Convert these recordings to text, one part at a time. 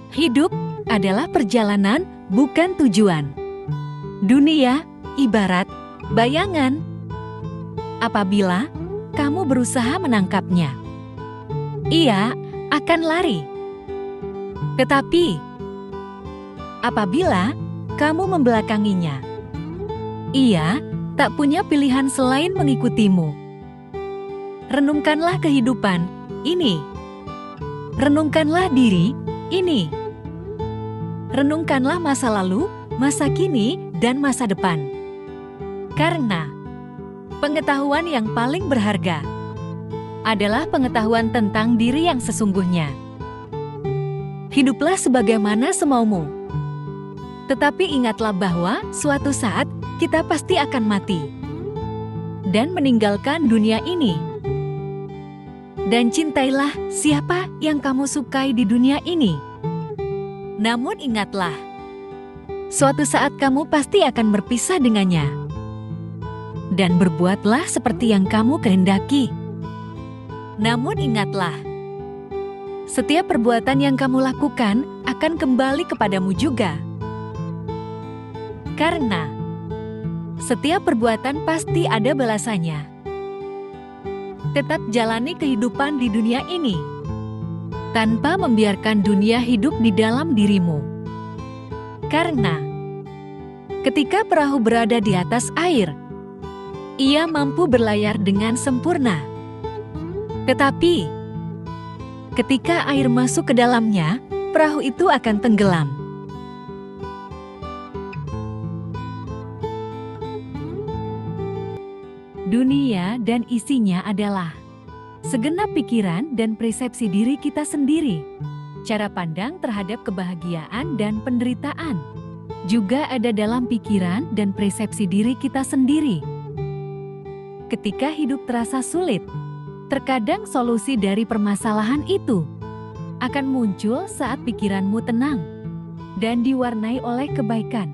Hidup adalah perjalanan, bukan tujuan. Dunia ibarat bayangan. Apabila kamu berusaha menangkapnya, ia akan lari. Tetapi apabila kamu membelakanginya, ia tak punya pilihan selain mengikutimu. Renungkanlah kehidupan ini. Renungkanlah diri ini. Renungkanlah masa lalu, masa kini, dan masa depan. Karena pengetahuan yang paling berharga adalah pengetahuan tentang diri yang sesungguhnya. Hiduplah sebagaimana semaumu. Tetapi ingatlah bahwa suatu saat kita pasti akan mati dan meninggalkan dunia ini. Dan cintailah siapa yang kamu sukai di dunia ini. Namun ingatlah, suatu saat kamu pasti akan berpisah dengannya. Dan berbuatlah seperti yang kamu kehendaki. Namun ingatlah, setiap perbuatan yang kamu lakukan akan kembali kepadamu juga. Karena setiap perbuatan pasti ada balasannya. Tetap jalani kehidupan di dunia ini, tanpa membiarkan dunia hidup di dalam dirimu. Karena ketika perahu berada di atas air, ia mampu berlayar dengan sempurna. Tetapi ketika air masuk ke dalamnya, perahu itu akan tenggelam. Dunia dan isinya adalah segenap pikiran dan persepsi diri kita sendiri. Cara pandang terhadap kebahagiaan dan penderitaan juga ada dalam pikiran dan persepsi diri kita sendiri. Ketika hidup terasa sulit, terkadang solusi dari permasalahan itu akan muncul saat pikiranmu tenang dan diwarnai oleh kebaikan.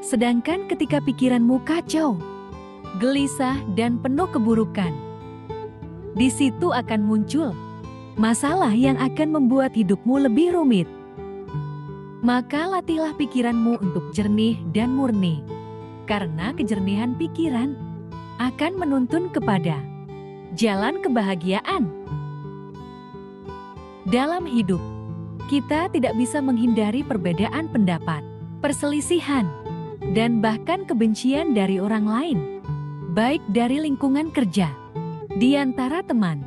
Sedangkan ketika pikiranmu kacau, gelisah, dan penuh keburukan, di situ akan muncul masalah yang akan membuat hidupmu lebih rumit. Maka latihlah pikiranmu untuk jernih dan murni, karena kejernihan pikiran akan menuntun kepada jalan kebahagiaan. Dalam hidup, kita tidak bisa menghindari perbedaan pendapat, perselisihan, dan bahkan kebencian dari orang lain, baik dari lingkungan kerja, di antara teman,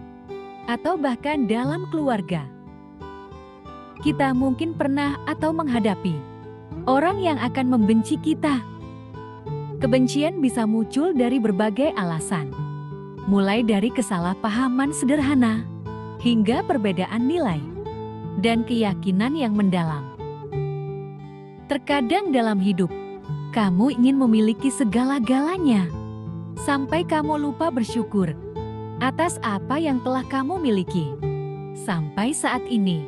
atau bahkan dalam keluarga. Kita mungkin pernah atau menghadapi orang yang akan membenci kita. Kebencian bisa muncul dari berbagai alasan, mulai dari kesalahpahaman sederhana, hingga perbedaan nilai dan keyakinan yang mendalam. Terkadang dalam hidup, kamu ingin memiliki segala-galanya, sampai kamu lupa bersyukur atas apa yang telah kamu miliki. Sampai saat ini,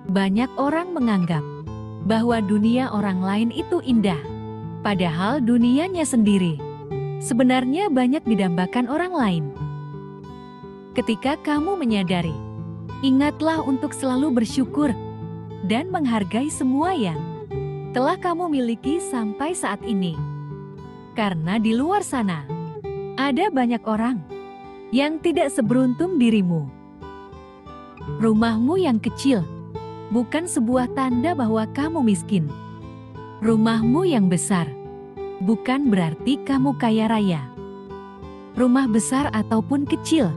banyak orang menganggap bahwa dunia orang lain itu indah, padahal dunianya sendiri sebenarnya banyak didambakan orang lain. Ketika kamu menyadari, ingatlah untuk selalu bersyukur dan menghargai semua yang telah kamu miliki sampai saat ini. Karena di luar sana, ada banyak orang yang tidak seberuntung dirimu. Rumahmu yang kecil bukan sebuah tanda bahwa kamu miskin. Rumahmu yang besar bukan berarti kamu kaya raya. Rumah besar ataupun kecil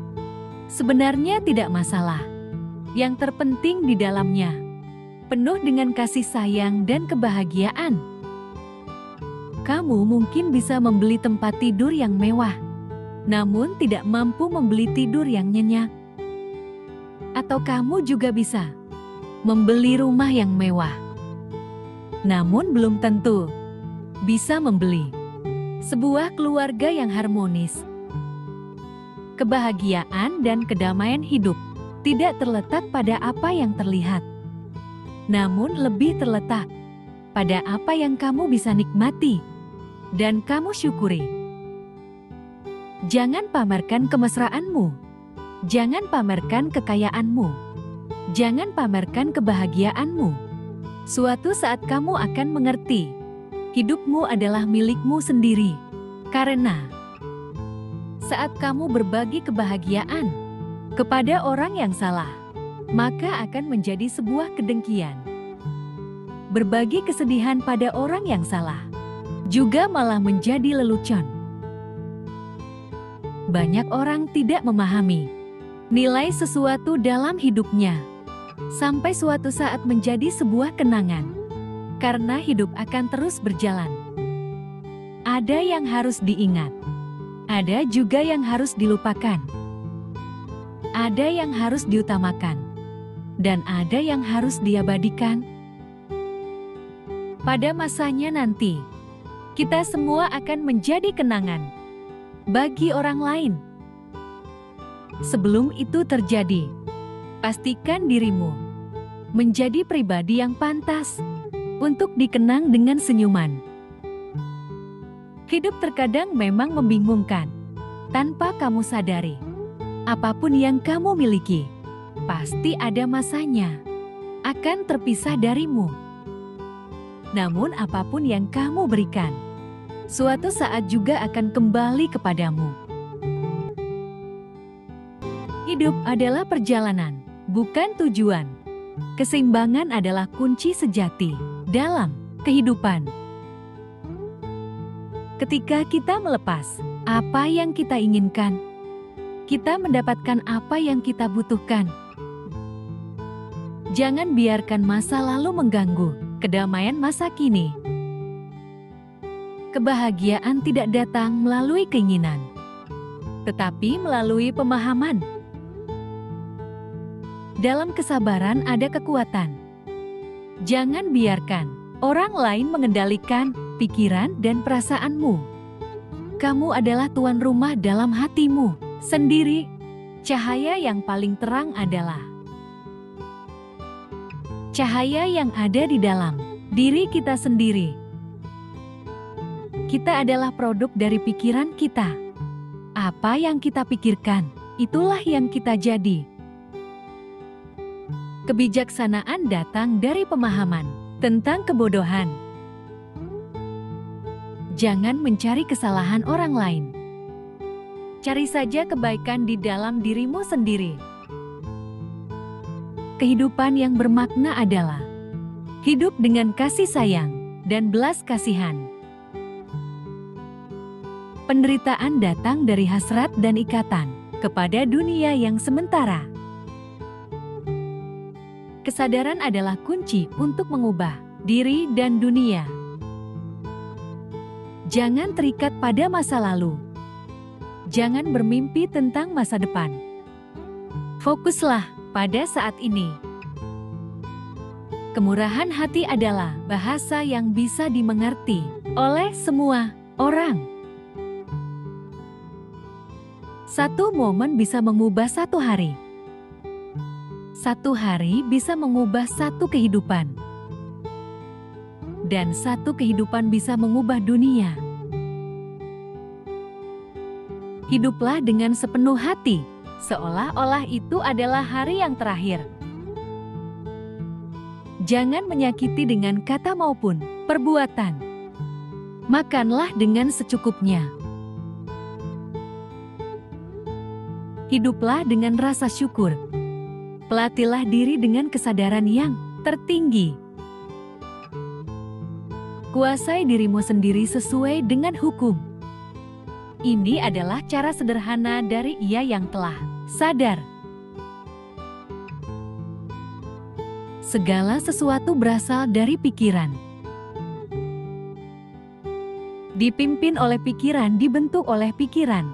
sebenarnya tidak masalah. Yang terpenting di dalamnya penuh dengan kasih sayang dan kebahagiaan. Kamu mungkin bisa membeli tempat tidur yang mewah, namun tidak mampu membeli tidur yang nyenyak. Atau kamu juga bisa membeli rumah yang mewah, namun belum tentu bisa membeli sebuah keluarga yang harmonis. Kebahagiaan dan kedamaian hidup tidak terletak pada apa yang terlihat, namun lebih terletak pada apa yang kamu bisa nikmati dan kamu syukuri. Jangan pamerkan kemesraanmu, jangan pamerkan kekayaanmu, Jangan pamerkan kebahagiaanmu. Suatu saat kamu akan mengerti, hidupmu adalah milikmu sendiri. Karena saat kamu berbagi kebahagiaan kepada orang yang salah, maka akan menjadi sebuah kedengkian. Berbagi kesedihan pada orang yang salah juga malah menjadi lelucon. Banyak orang tidak memahami nilai sesuatu dalam hidupnya, sampai suatu saat menjadi sebuah kenangan. Karena hidup akan terus berjalan. Ada yang harus diingat, ada juga yang harus dilupakan. Ada yang harus diutamakan, dan ada yang harus diabadikan. Pada masanya nanti, kita semua akan menjadi kenangan bagi orang lain. Sebelum itu terjadi, pastikan dirimu menjadi pribadi yang pantas untuk dikenang dengan senyuman. Hidup terkadang memang membingungkan. Tanpa kamu sadari, apapun yang kamu miliki pasti ada masanya akan terpisah darimu. Namun apapun yang kamu berikan, suatu saat juga akan kembali kepadamu. Hidup adalah perjalanan, bukan tujuan. Keseimbangan adalah kunci sejati dalam kehidupan. Ketika kita melepas apa yang kita inginkan, kita mendapatkan apa yang kita butuhkan. Jangan biarkan masa lalu mengganggu kedamaian masa kini. Kebahagiaan tidak datang melalui keinginan, tetapi melalui pemahaman. Dalam kesabaran ada kekuatan. Jangan biarkan orang lain mengendalikan pikiran dan perasaanmu. Kamu adalah tuan rumah dalam hatimu sendiri. Cahaya yang paling terang adalah cahaya yang ada di dalam diri kita sendiri. Kita adalah produk dari pikiran kita. Apa yang kita pikirkan, itulah yang kita jadi. Kebijaksanaan datang dari pemahaman tentang kebodohan. Jangan mencari kesalahan orang lain. Cari saja kebaikan di dalam dirimu sendiri. Kehidupan yang bermakna adalah hidup dengan kasih sayang dan belas kasihan. Penderitaan datang dari hasrat dan ikatan kepada dunia yang sementara. Kesadaran adalah kunci untuk mengubah diri dan dunia. Jangan terikat pada masa lalu. Jangan bermimpi tentang masa depan. Fokuslah pada saat ini. Kemurahan hati adalah bahasa yang bisa dimengerti oleh semua orang. Satu momen bisa mengubah satu hari. Satu hari bisa mengubah satu kehidupan. Dan satu kehidupan bisa mengubah dunia. Hiduplah dengan sepenuh hati, seolah-olah itu adalah hari yang terakhir. Jangan menyakiti dengan kata maupun perbuatan. Makanlah dengan secukupnya. Hiduplah dengan rasa syukur. Pelatihlah diri dengan kesadaran yang tertinggi. Kuasai dirimu sendiri sesuai dengan hukum. Ini adalah cara sederhana dari Ia yang telah sadar. Segala sesuatu berasal dari pikiran. Dipimpin oleh pikiran, dibentuk oleh pikiran.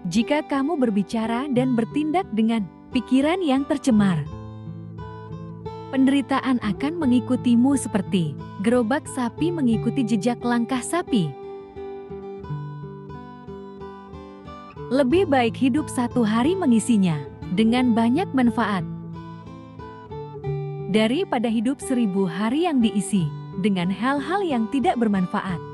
Jika kamu berbicara dan bertindak dengan pikiran yang tercemar, penderitaan akan mengikutimu seperti gerobak sapi mengikuti jejak langkah sapi. Lebih baik hidup satu hari mengisinya dengan banyak manfaat, daripada hidup 1000 hari yang diisi dengan hal-hal yang tidak bermanfaat.